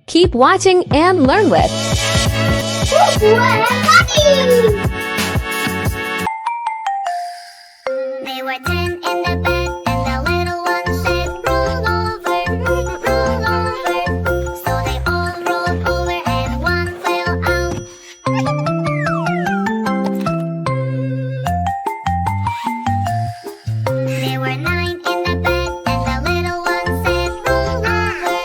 Keep watching and learn with Boboo and Bunny! They were 10 in the bed, and the little one said, roll over, roll over. So they all rolled over, and one fell out. There were 9 in the bed, and the little one said, roll over.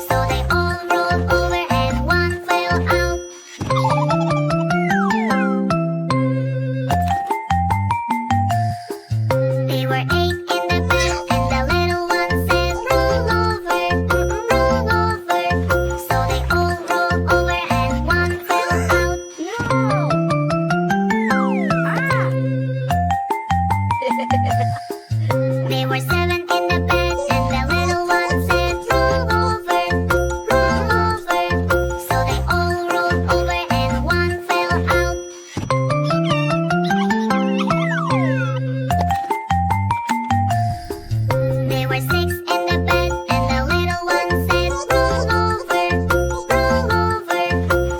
So they all rolled over, and one fell out. There were 8 in the bed, and the little one said, roll over. So they all rolled over, and one fell out. There were 7 in the bed, and the little one said, roll over. So they all rolled over, and one fell out. There were 6 in the bed, and the little one said, roll over.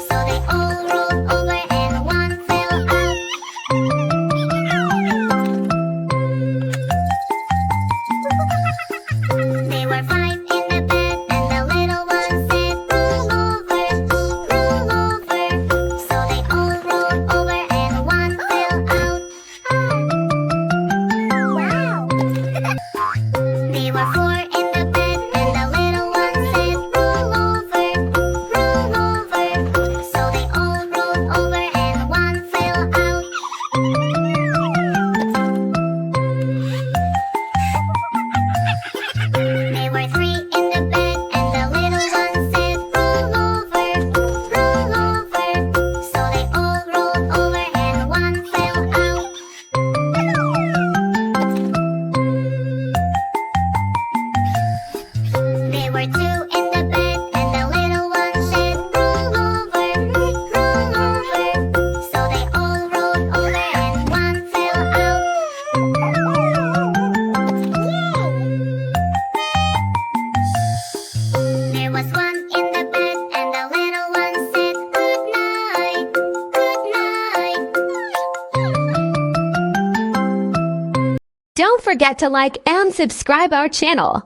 So they all rolled over, and one fell out. There were 5 in the bed, and the little one said, roll over. So they all rolled over, and one fell out. Wow! There were 4 in the bed, and the little one said, roll over. So they all rolled over, and one fell out. There were 3 in the bed, and the little one said, roll over. So they all rolled over, and one fell out. There were 2 in the bed, and the little one said, roll over. So they all rolled over, and one fell out. There was 1 in the bed, and the little one said, good night, good night. Don't forget to like and subscribe our channel.